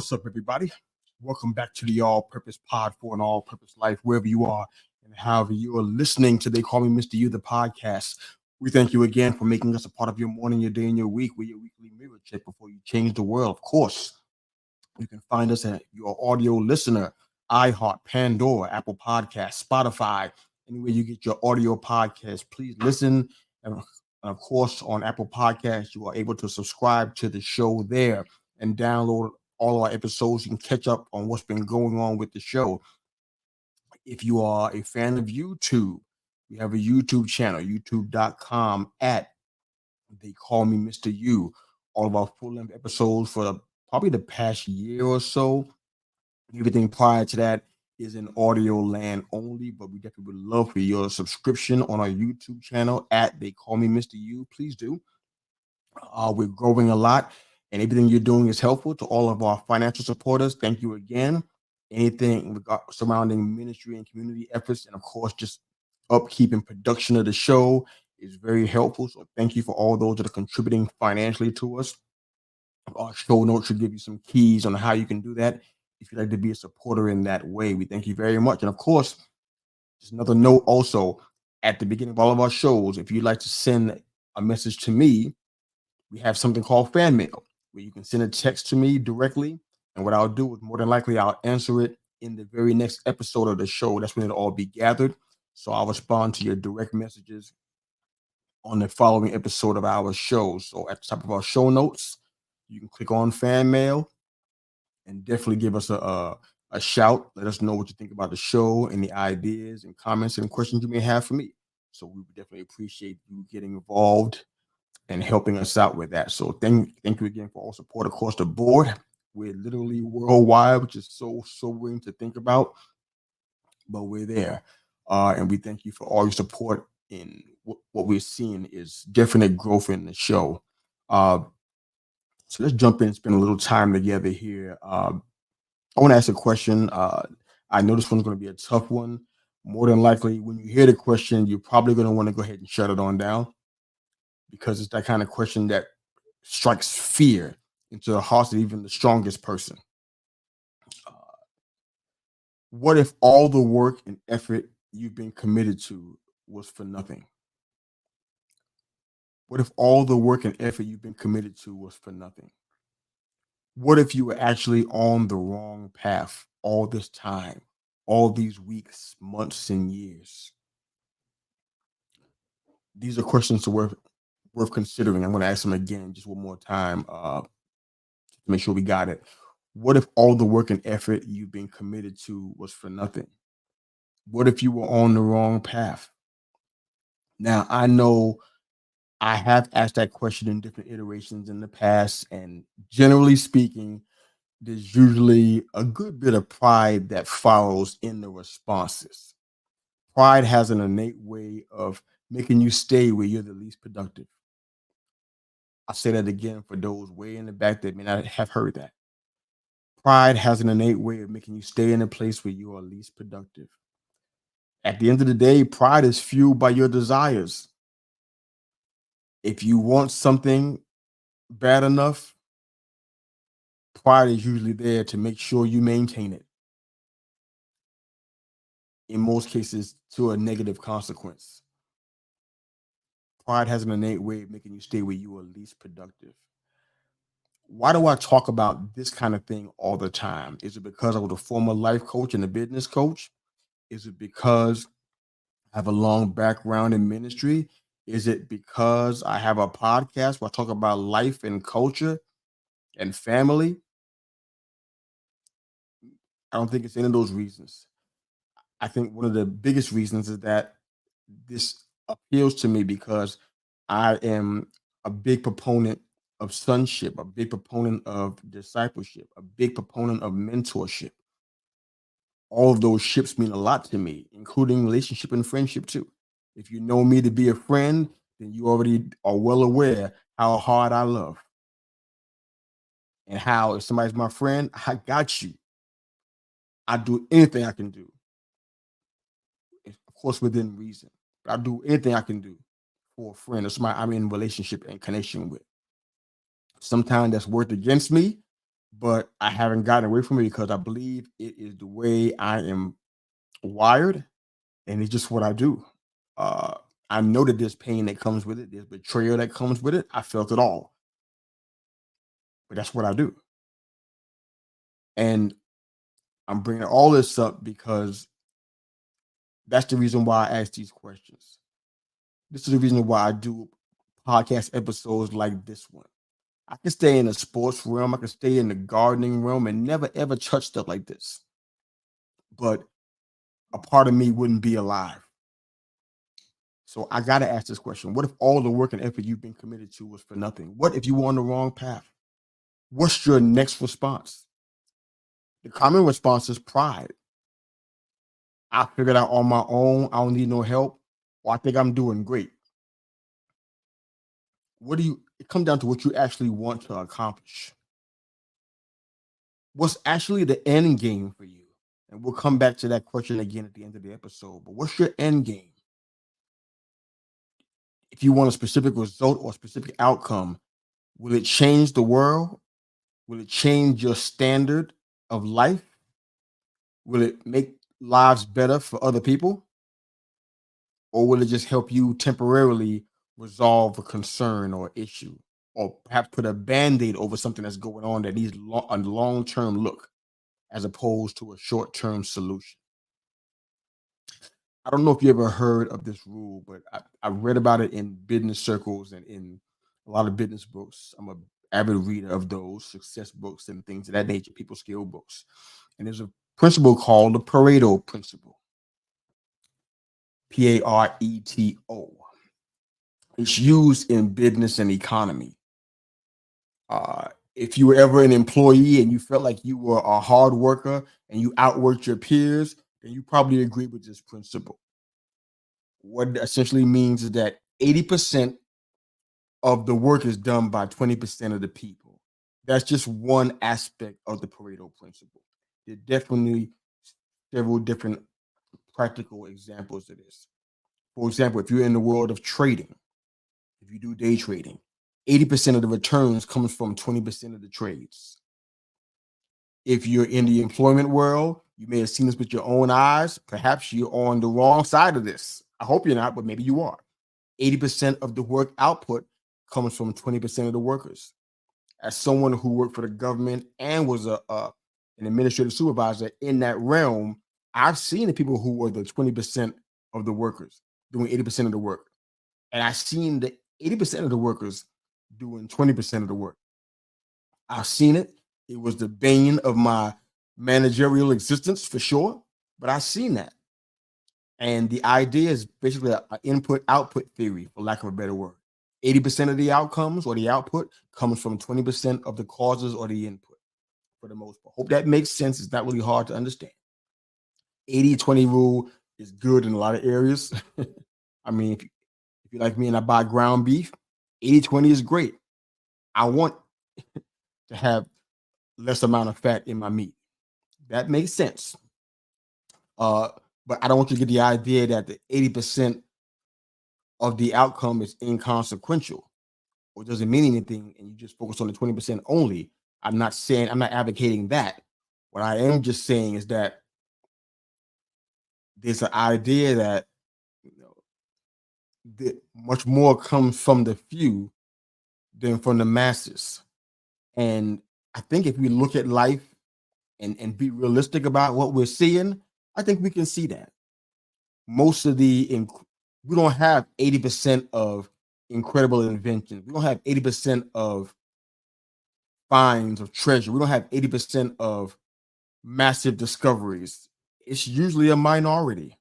What's up, everybody? Welcome back to the All Purpose Pod for an All Purpose Life, wherever you are and however you are listening to They Call Me Mr. You, the podcast. We thank you again for making us a part of your morning, your day, and your week. We're your weekly mirror check before you change the world. Of course, you can find us at your audio listener, iHeart, Pandora, Apple Podcasts, Spotify, anywhere you get your audio podcast. Please listen. And of course, on Apple Podcasts, you are able to subscribe to the show there and download all our episodes. You can catch up on what's been going on with the show. If you are a fan of YouTube, we have a YouTube channel, youtube.com at They Call Me Mr. You. All of our full-length episodes for probably the past year or so. Everything prior to that is in audio land only, but we definitely would love for your subscription on our YouTube channel at They Call Me Mr. You. Please do. We're growing a lot, and everything you're doing is helpful to all of our financial supporters. Thank you again. Anything surrounding ministry and community efforts, and of course, just upkeep and production of the show is very helpful. So thank you for all those that are contributing financially to us. Our show notes should give you some keys on how you can do that if you'd like to be a supporter in that way. We thank you very much. And of course, just another note also, at the beginning of all of our shows, if you'd like to send a message to me, we have something called fan mail, where you can send a text to me directly. And what I'll do is more than likely I'll answer it in the very next episode of the show. That's when it'll all be gathered. So I'll respond to your direct messages on the following episode of our show. So at the top of our show notes, you can click on fan mail and definitely give us a shout. Let us know what you think about the show, any ideas and comments and questions you may have for me. So we would definitely appreciate you getting involved and helping us out with that. So thank you again for all support across the board. We're literally worldwide, which is so sobering to think about, but we're there. And we thank you for all your support in what we're seeing is definite growth in the show. So let's jump in and spend a little time together here. I want to ask a question. I know this one's going to be a tough one. More than likely, when you hear the question, you're probably going to want to go ahead and shut it on down, because it's that kind of question that strikes fear into the hearts of even the strongest person. What if all the work and effort you've been committed to was for nothing? What if all the work and effort you've been committed to was for nothing? What if you were actually on the wrong path all this time, all these weeks, months, and years? These are questions worth considering. I'm going to ask them again just one more time to make sure we got it. What if all the work and effort you've been committed to was for nothing? What if you were on the wrong path? Now, I know I have asked that question in different iterations in the past, and generally speaking, there's usually a good bit of pride that follows in the responses. Pride has an innate way of making you stay where you're the least productive. I'll say that again for those way in the back that may not have heard that. Pride has an innate way of making you stay in a place where you are least productive. At the end of the day, pride is fueled by your desires. If you want something bad enough, pride is usually there to make sure you maintain it. In most cases, to a negative consequence. Pride has an innate way of making you stay where you are least productive. Why do I talk about this kind of thing all the time? Is it because I was a former life coach and a business coach? Is it because I have a long background in ministry? Is it because I have a podcast where I talk about life and culture and family? I don't think it's any of those reasons. I think one of the biggest reasons is that this appeals to me because I am a big proponent of sonship, a big proponent of discipleship, a big proponent of mentorship. All of those ships mean a lot to me, including relationship and friendship too. If you know me to be a friend, then you already are well aware how hard I love. And how if somebody's my friend, I got you. I do anything I can do. Of course, within reason. But I do anything I can do for a friend or somebody I'm in relationship and connection with. Sometimes that's worked against me. but I haven't gotten away from it because I believe it is the way I am wired, and it's just what I do. Uh, I know that there's pain that comes with it, there's betrayal that comes with it. I felt it all, but that's what I do. And I'm bringing all this up because that's the reason why I ask these questions. This is the reason why I do podcast episodes like this one. I can stay in the sports realm, I can stay in the gardening realm and never ever touch stuff like this. But a part of me wouldn't be alive. So I got to ask this question. What if all the work and effort you've been committed to was for nothing? What if you were on the wrong path? What's your next response? The common response is pride. I figured out on my own. I don't need no help. Or I think I'm doing great. It comes down to what you actually want to accomplish. What's actually the end game for you? And we'll come back to that question again at the end of the episode. But what's your end game? If you want a specific result or a specific outcome, will it change the world? Will it change your standard of life? Will it make lives better for other people? Or will it just help you temporarily resolve a concern or issue? Or perhaps put a band-aid over something that's going on that needs a long-term look as opposed to a short-term solution? I don't know if you ever heard of this rule, but I read about it in business circles and in a lot of business books. I'm a avid reader of those success books and things of that nature, people skill books. And there's a principle called the Pareto principle. Pareto. It's used in business and economy. If you were ever an employee and you felt like you were a hard worker and you outworked your peers, then you probably agree with this principle. What it essentially means is that 80% of the work is done by 20% of the people. That's just one aspect of the Pareto principle. There are definitely several different practical examples of this. For example, if you're in the world of trading, if you do day trading, 80% of the returns comes from 20% of the trades. If you're in the employment world, you may have seen this with your own eyes. Perhaps you're on the wrong side of this. I hope you're not, but maybe you are. 80% of the work output comes from 20% of the workers. As someone who worked for the government and was an administrative supervisor in that realm, I've seen the people who were the 20% of the workers doing 80% of the work. And I've seen the 80% of the workers doing 20% of the work. I've seen it. It was the bane of my managerial existence for sure, but I've seen that. And the idea is basically an input output theory, for lack of a better word. 80% of the outcomes or the output comes from 20% of the causes or the input for the most part. Hope that makes sense. It's not really hard to understand. 80-20 rule is good in a lot of areas. I mean, if you're like me and I buy ground beef, 80-20 is great. I want to have less amount of fat in my meat. That makes sense. But I don't want you to get the idea that the 80% of the outcome is inconsequential or doesn't mean anything and you just focus on the 20% only. I'm not advocating that. What I am just saying is that there's an idea that that much more comes from the few than from the masses. And I think if we look at life and be realistic about what we're seeing, I think we can see that. Most of we don't have 80% of incredible inventions. We don't have 80% of finds of treasure. We don't have 80% of massive discoveries. It's usually a minority.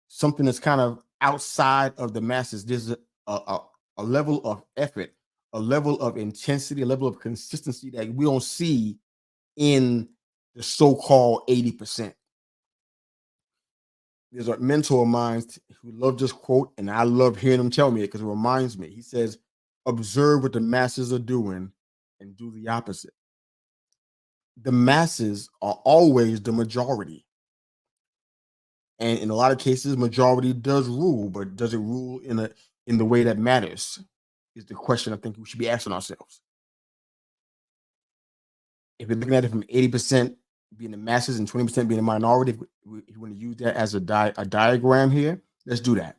Something that's kind of outside of the masses. There's a level of effort, a level of intensity, a level of consistency that we don't see in the so-called 80%. There's a mentor of mine who loved this quote, and I love hearing him tell me it because it reminds me. He says, observe what the masses are doing and do the opposite. The masses are always the majority. And in a lot of cases, majority does rule, but does it rule in the way that matters? Is the question I think we should be asking ourselves. if you're looking at it from 80% being the masses and 20% being the minority, if you want to use that as a diagram here, let's do that.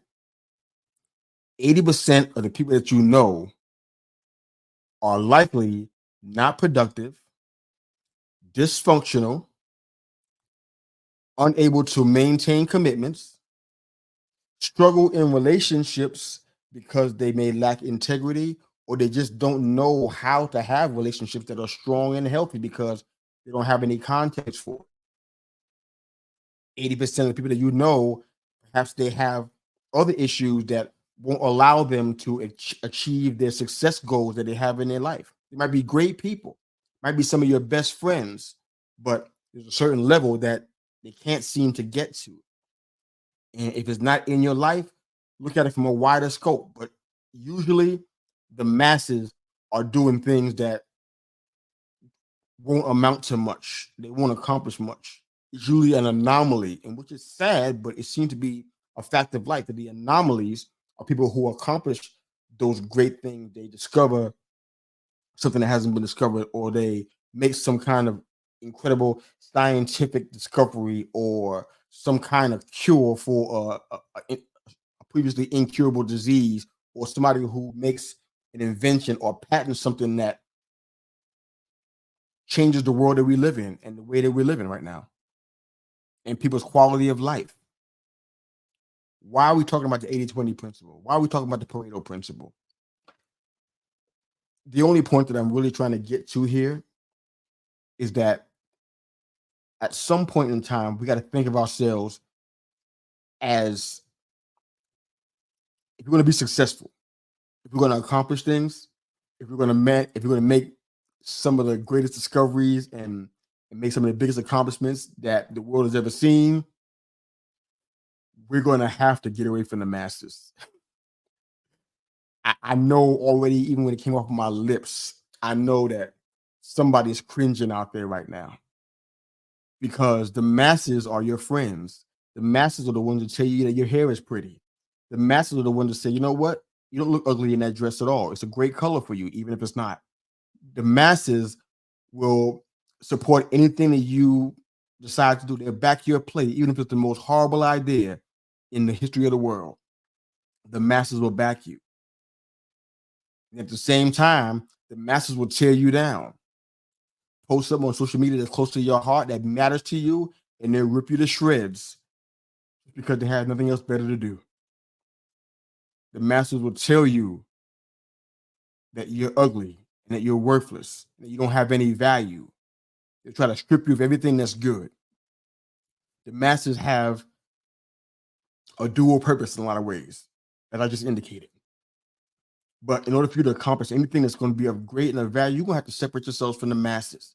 80% of the people that you know are likely not productive, dysfunctional, unable to maintain commitments, struggle in relationships because they may lack integrity, or they just don't know how to have relationships that are strong and healthy because they don't have any context for it. 80% of the people that you know, perhaps they have other issues that won't allow them to achieve their success goals that they have in their life. They might be great people, might be some of your best friends, but there's a certain level that they can't seem to get to. And if it's not in your life, look at it from a wider scope. But usually the masses are doing things that won't amount to much. They won't accomplish much. It's usually an anomaly, and which is sad, but it seems to be a fact of life that the anomalies are people who accomplish those great things. They discover something that hasn't been discovered, or they make some kind of incredible scientific discovery, or some kind of cure for a previously incurable disease, or somebody who makes an invention or patents something that changes the world that we live in and the way that we're living right now and people's quality of life. Why are we talking about the 80-20 principle? Why are we talking about the Pareto principle? The only point that I'm really trying to get to here is that at some point in time, we got to think of ourselves as, if we're going to be successful, if we're going to accomplish things, if we're going to make some of the greatest discoveries and make some of the biggest accomplishments that the world has ever seen, we're going to have to get away from the masses. I know already, even when it came off of my lips, I know that somebody's cringing out there right now, because the masses are your friends. The masses are the ones that tell you that your hair is pretty. The masses are the ones that say, you know what? You don't look ugly in that dress at all. It's a great color for you, even if it's not. The masses will support anything that you decide to do. They'll back your play, even if it's the most horrible idea in the history of the world. The masses will back you. And at the same time, the masses will tear you down. Post something on social media that's close to your heart, that matters to you, and they'll rip you to shreds because they have nothing else better to do. The masses will tell you that you're ugly and that you're worthless, that you don't have any value. They try to strip you of everything that's good. The masses have a dual purpose in a lot of ways, as I just indicated. But in order for you to accomplish anything that's going to be of great and of value, you're going to have to separate yourselves from the masses.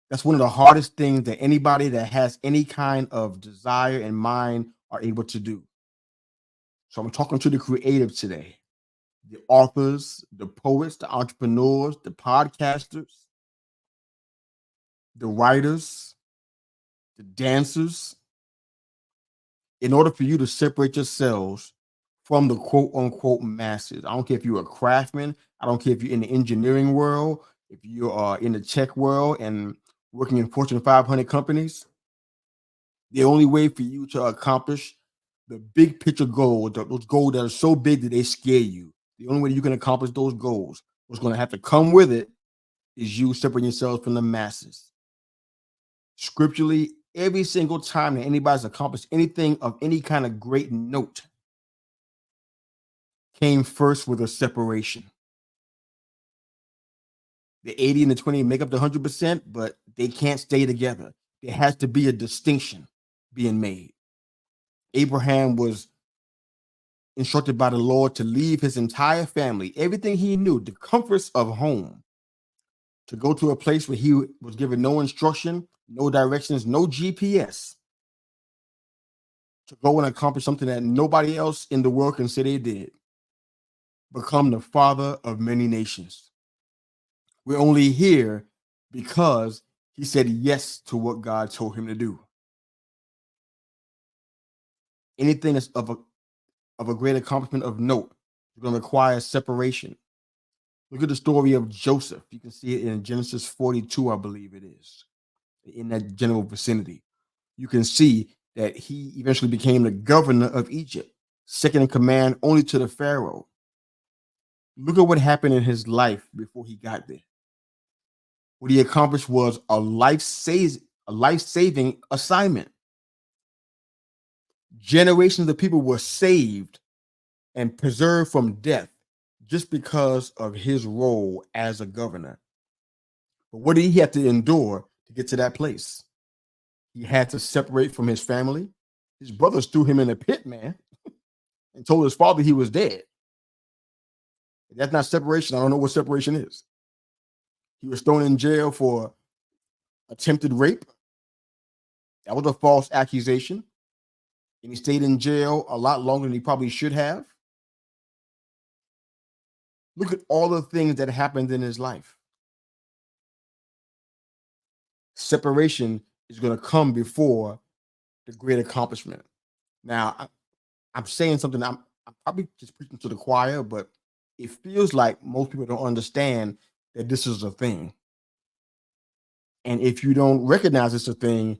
That's one of the hardest things that anybody that has any kind of desire in mind are able to do. So I'm talking to the creatives today, the authors, the poets, the entrepreneurs, the podcasters, the writers, the dancers. In order for you to separate yourselves from the quote unquote masses, I don't care if you're a craftsman, I don't care if you're in the engineering world, if you are in the tech world and working in Fortune 500 companies, the only way for you to accomplish the big picture goals, those goals that are so big that they scare you, the only way you can accomplish those goals, what's going to have to come with it, is you separating yourselves from the masses. Scripturally, every single time that anybody's accomplished anything of any kind of great note came first with a separation. The 80 and the 20 make up the 100%, but they can't stay together. There has to be a distinction being made. Abraham was instructed by the Lord to leave his entire family, everything he knew, the comforts of home, to go to a place where he was given no instruction, no directions, no GPS, to go and accomplish something that nobody else in the world can say they did: become the father of many nations. We're only here because he said yes to what God told him to do. Anything that's of a great accomplishment of note is going to require separation. Look at the story of Joseph. You can see it in Genesis 42, I believe it is, in that general vicinity. You can see that he eventually became the governor of Egypt, second in command only to the Pharaoh. Look at what happened in his life before he got there. What he accomplished was a life-saving assignment. Generations of people were saved and preserved from death just because of his role as a governor. But what did he have to endure to get to that place? He had to separate from his family. His brothers threw him in a pit, man, and told his father he was dead. If that's not separation, I don't know what separation is. He was thrown in jail for attempted rape. That was a false accusation. And he stayed in jail a lot longer than he probably should have. Look at all the things that happened in his life. Separation is going to come before the great accomplishment. Now, I'm saying something, I'm probably just preaching to the choir, but it feels like most people don't understand that this is a thing. And if you don't recognize it's a thing,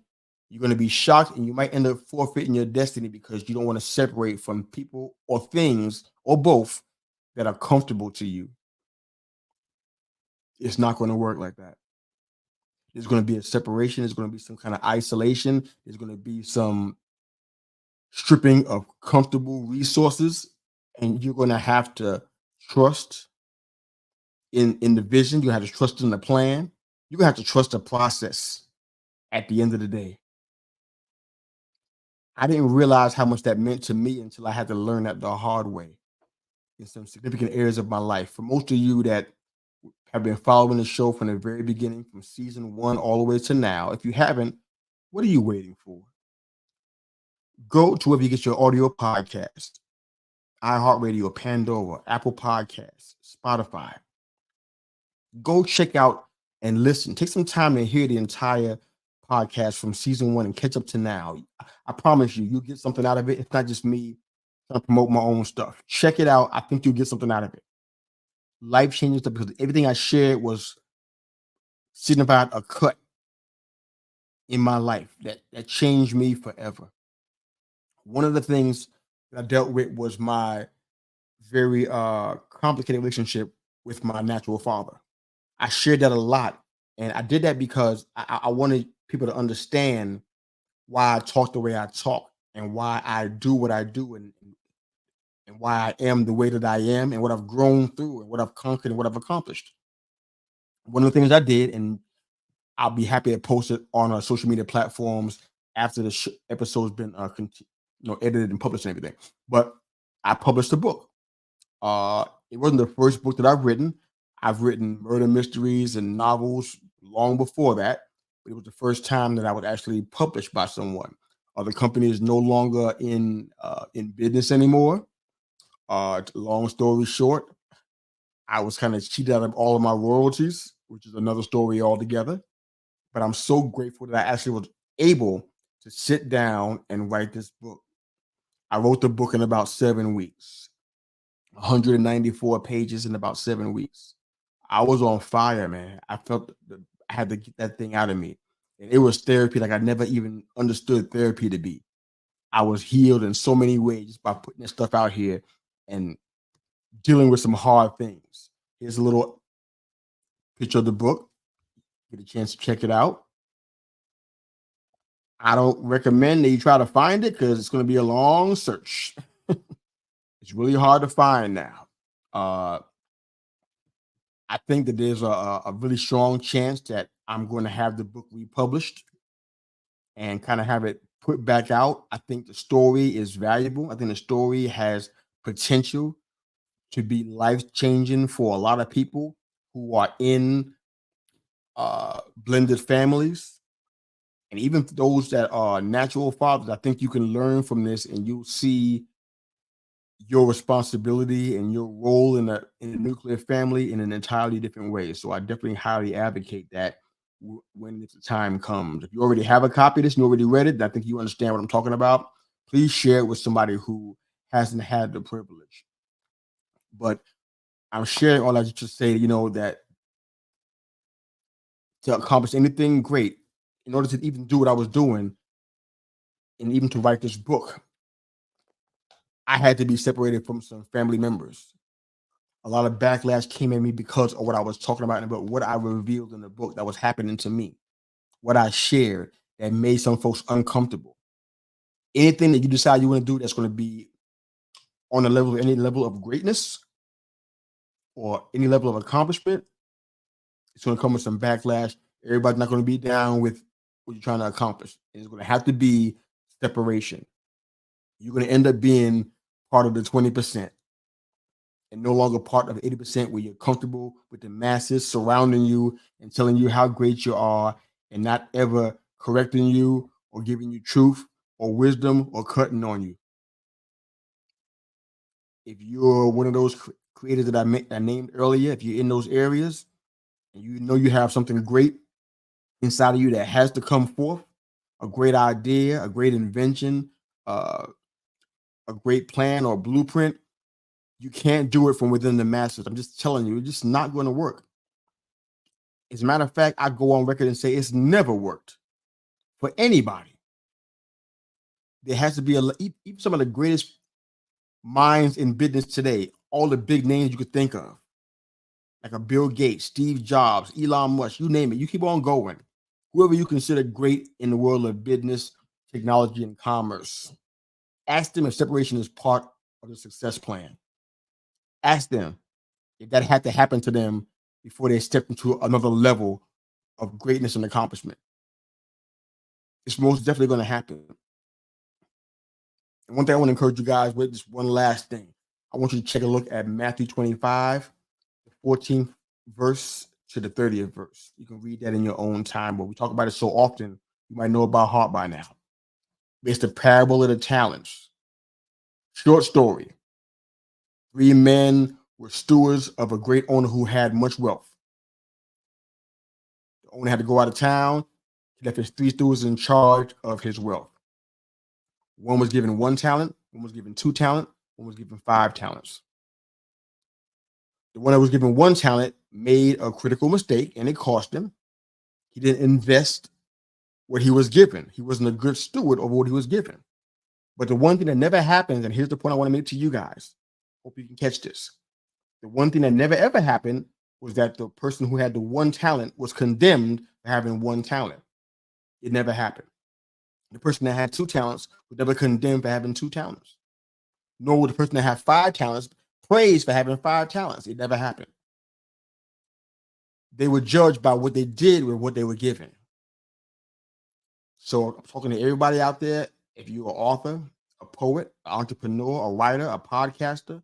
you're going to be shocked and you might end up forfeiting your destiny because you don't want to separate from people or things or both that are comfortable to you. It's not going to work like that. There's going to be a separation. There's going to be some kind of isolation. There's going to be some stripping of comfortable resources. And you're going to have to trust in the vision. You have to trust in the plan. You're going to have to trust the process at the end of the day. I didn't realize how much that meant to me until I had to learn that the hard way in some significant areas of my life. For most of you that have been following the show from the very beginning, from season 1 all the way to now, if you haven't, what are you waiting for? Go to wherever you get your audio podcast, iHeartRadio, Pandora, Apple Podcasts, Spotify. Go check out and listen. Take some time to hear the entire podcast from season 1 and catch up to now. I promise you'll get something out of it. It's not just me trying to promote my own stuff. Check it out. I think you'll get something out of it. Life changing stuff, because everything I shared was signified a cut in my life that changed me forever. One of the things that I dealt with was my very complicated relationship with my natural father. I shared that a lot, and I did that because I wanted people to understand why I talk the way I talk and why I do what I do, and why I am the way that I am, and what I've grown through, and what I've conquered, and what I've accomplished. One of the things I did, and I'll be happy to post it on our social media platforms after the episode's been edited and published and everything. But I published a book. It wasn't the first book that I've written. I've written murder mysteries and novels long before that, but it was the first time that I was actually published by someone. The company is no longer in business anymore. Long story short, I was kind of cheated out of all of my royalties, which is another story altogether. But I'm so grateful that I actually was able to sit down and write this book. I wrote the book in about 7 weeks, 194 pages in about 7 weeks. I was on fire, man. I felt that I had to get that thing out of me. And it was therapy like I never even understood therapy to be. I was healed in so many ways just by putting this stuff out here and dealing with some hard things. Here's a little picture of the book. Get a chance to check it out. I don't recommend that you try to find it because it's going to be a long search. It's really hard to find now. I think that there's a really strong chance that I'm going to have the book republished and kind of have it put back out. I think the story is valuable. I think the story has potential to be life-changing for a lot of people who are in blended families. And even those that are natural fathers, I think you can learn from this and you'll see your responsibility and your role in the nuclear family in an entirely different way. So I definitely highly advocate that when the time comes. If you already have a copy of this and you already read it, I think you understand what I'm talking about. Please share it with somebody who hasn't had the privilege. But I'm sharing all that to say, that to accomplish anything great, in order to even do what I was doing, and even to write this book, I had to be separated from some family members. A lot of backlash came at me because of what I was talking about in the book, what I revealed in the book that was happening to me, what I shared that made some folks uncomfortable. Anything that you decide you want to do that's going to be on the level of any level of greatness or any level of accomplishment, it's going to come with some backlash. Everybody's not going to be down with what you're trying to accomplish. It's going to have to be separation. You're going to end up being part of the 20% and no longer part of the 80% where you're comfortable with the masses surrounding you and telling you how great you are and not ever correcting you or giving you truth or wisdom or cutting on you. If you're one of those creators that I named earlier, if you're in those areas and you know you have something great inside of you that has to come forth, a great idea, a great invention, uh, a great plan or blueprint, you can't do it from within the masses. I'm just telling you, it's just not going to work. As a matter of fact, I go on record and say it's never worked for anybody. There has to be even some of the greatest minds in business today, all the big names you could think of, like a Bill Gates, Steve Jobs, Elon Musk, you name it. You keep on going. Whoever you consider great in the world of business, technology, and commerce, ask them if separation is part of the success plan. Ask them if that had to happen to them before they stepped into another level of greatness and accomplishment. It's most definitely going to happen. And one thing I want to encourage you guys with, just one last thing. I want you to take a look at Matthew 25, the 14th verse to the 30th verse. You can read that in your own time, but we talk about it so often, you might know it by heart by now. It's the parable of the talents. Short story. 3 men were stewards of a great owner who had much wealth. The owner had to go out of town. He left his 3 stewards in charge of his wealth. One was given 1 talent, one was given 2 talent, one was given 5 talents. The one that was given 1 talent made a critical mistake and it cost him. He didn't invest what he was given. He wasn't a good steward of what he was given. But the one thing that never happens, and here's the point I want to make to you guys. Hope you can catch this. The one thing that never ever happened was that the person who had the 1 talent was condemned for having 1 talent. It never happened. The person that had 2 talents was never condemned for having 2 talents. Nor would the person that had 5 talents praised for having 5 talents. It never happened. They were judged by what they did with what they were given. So I'm talking to everybody out there. If you're an author, a poet, an entrepreneur, a writer, a podcaster,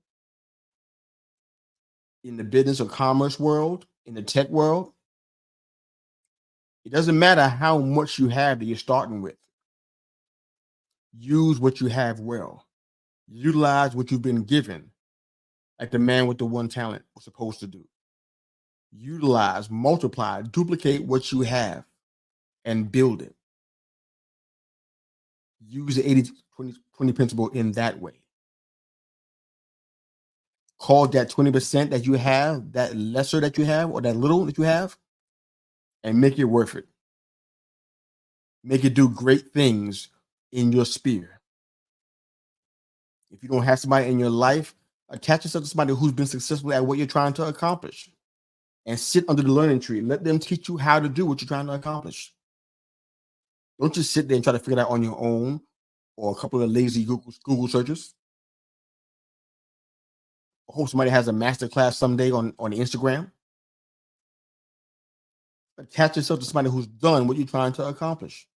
in the business or commerce world, in the tech world, it doesn't matter how much you have that you're starting with. Use what you have well. Utilize what you've been given, like the man with the 1 talent was supposed to do. Utilize, multiply, duplicate what you have and build it. Use the 80-20 principle in that way. Call that 20% that you have, that lesser that you have, or that little that you have, and make it worth it. Make it do great things in your sphere. If you don't have somebody in your life, attach yourself to somebody who's been successful at what you're trying to accomplish and sit under the learning tree. Let them teach you how to do what you're trying to accomplish. Don't just sit there and try to figure it out on your own or a couple of lazy Google searches. I hope somebody has a master class someday on Instagram. Attach yourself to somebody who's done what you're trying to accomplish.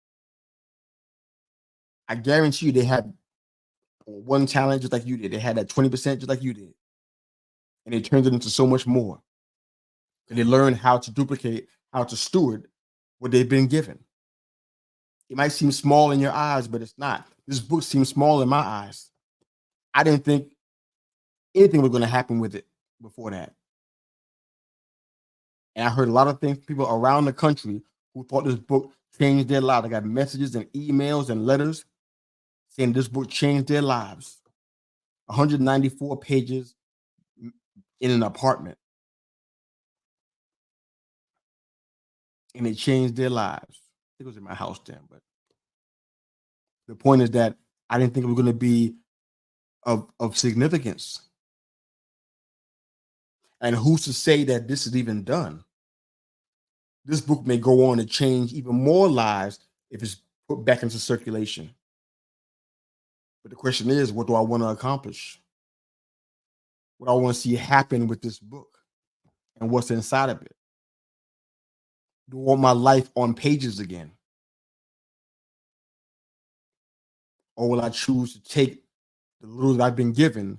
I guarantee you they had 1 talent just like you did. They had that 20% just like you did. And they turned it into so much more. And they learned how to duplicate, how to steward what they've been given. It might seem small in your eyes, but it's not. This book seems small in my eyes. I didn't think anything was going to happen with it before that. And I heard a lot of things, people around the country who thought this book changed their lives. I got messages and emails and letters saying this book changed their lives. 194 pages, in an apartment, and it changed their lives. It was in my house then, but the point is that I didn't think it was going to be of significance. And who's to say that this is even done? This book may go on to change even more lives if it's put back into circulation. But the question is, what do I want to accomplish? What I want to see happen with this book and what's inside of it? Do I want my life on pages again? Or will I choose to take the little that I've been given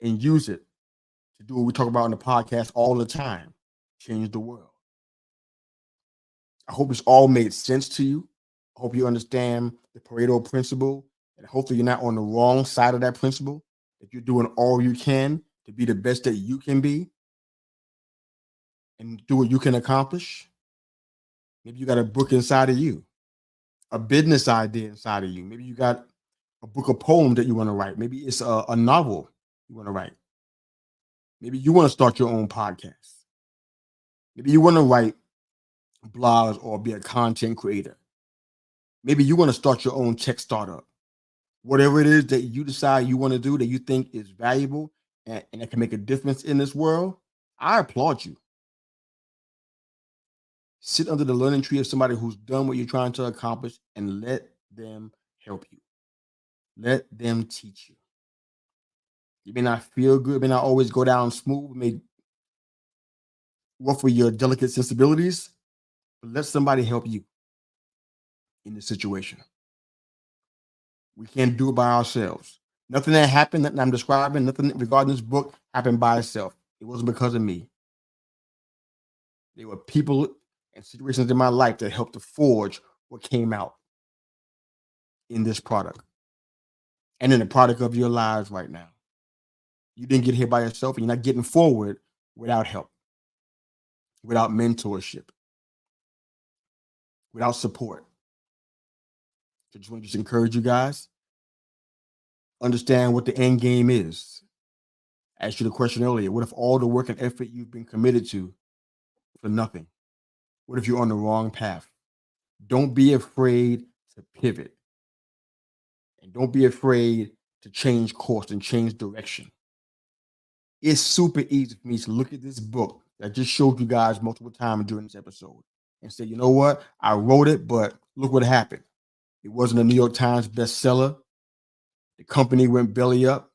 and use it to do what we talk about in the podcast all the time, change the world? I hope it's all made sense to you. I hope you understand the Pareto principle, and hopefully you're not on the wrong side of that principle. If you're doing all you can to be the best that you can be and do what you can accomplish. Maybe you got a book inside of you, a business idea inside of you. Maybe you got a book of poems that you want to write. Maybe it's a novel you want to write. Maybe you want to start your own podcast. Maybe you want to write blogs or be a content creator. Maybe you want to start your own tech startup. Whatever it is that you decide you want to do that you think is valuable and it can make a difference in this world, I applaud you. Sit under the learning tree of somebody who's done what you're trying to accomplish and let them help you. Let them teach you. You may not feel good, may not always go down smooth, may ruffle your delicate sensibilities, but let somebody help you in this situation. We can't do it by ourselves. Nothing that happened that I'm describing, nothing regarding this book happened by itself. It wasn't because of me. There were people and situations in my life that helped to forge what came out in this product and in the product of your lives right now. You didn't get here by yourself, and you're not getting forward without help, without mentorship, without support. So just want to encourage you guys, understand what the end game is. I asked you the question earlier, what if all the work and effort you've been committed to for nothing? What if you're on the wrong path? Don't be afraid to pivot. And don't be afraid to change course and change direction. It's super easy for me to look at this book that I just showed you guys multiple times during this episode and say, you know what? I wrote it, but look what happened. It wasn't a New York Times bestseller. The company went belly up,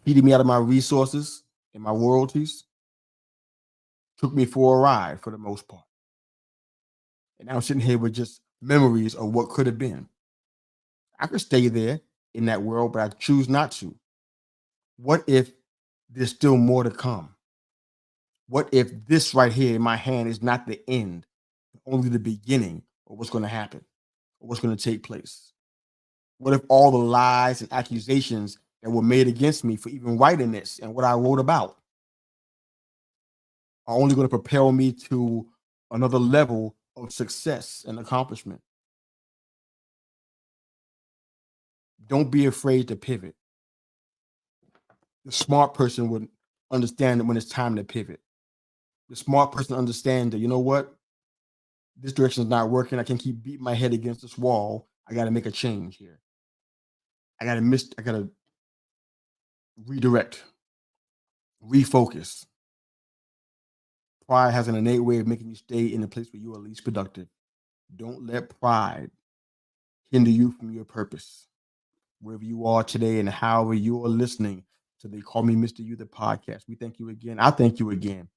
feeding me out of my resources and my royalties. Took me for a ride for the most part. And now I'm sitting here with just memories of what could have been. I could stay there in that world, but I choose not to. What if there's still more to come? What if this right here in my hand is not the end, only the beginning of what's going to happen or what's going to take place? What if all the lies and accusations that were made against me for even writing this and what I wrote about are only going to propel me to another level of success and accomplishment? Don't be afraid to pivot. The smart person would understand that when it's time to pivot. The smart person understands that, you know what? This direction is not working. I can't keep beating my head against this wall. I got to make a change here. I got to redirect, refocus. Pride has an innate way of making you stay in the place where you are least productive. Don't let pride hinder you from your purpose. Wherever you are today and however you are listening to They Call Me Mr. You, the podcast, we thank you again. I thank you again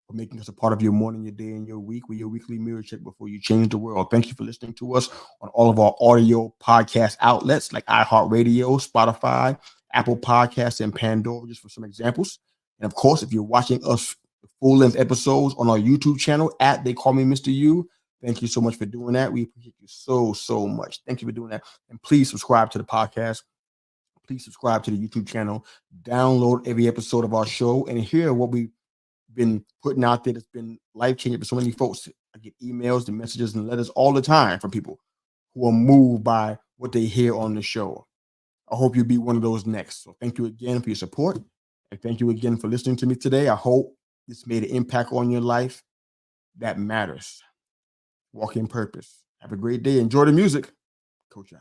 for making us a part of your morning, your day, and your week with your weekly mirror check before you change the world. Thank you for listening to us on all of our audio podcast outlets like iHeartRadio, Spotify, Apple Podcasts, and Pandora, just for some examples. And of course, if you're watching us full-length episodes on our YouTube channel at They Call Me Mr. You, thank you so much for doing that. We appreciate you so much. Thank you for doing that. And please subscribe to the podcast. Please subscribe to the YouTube channel. Download every episode of our show and hear what we been putting out there that's been life-changing for so many folks. I get emails and messages and letters all the time from people who are moved by what they hear on the show. I hope you'll be one of those next. So thank you again for your support I thank you again for listening to me today. I hope this made an impact on your life. That matters. Walk in purpose. Have a great day. Enjoy the music. Coach out.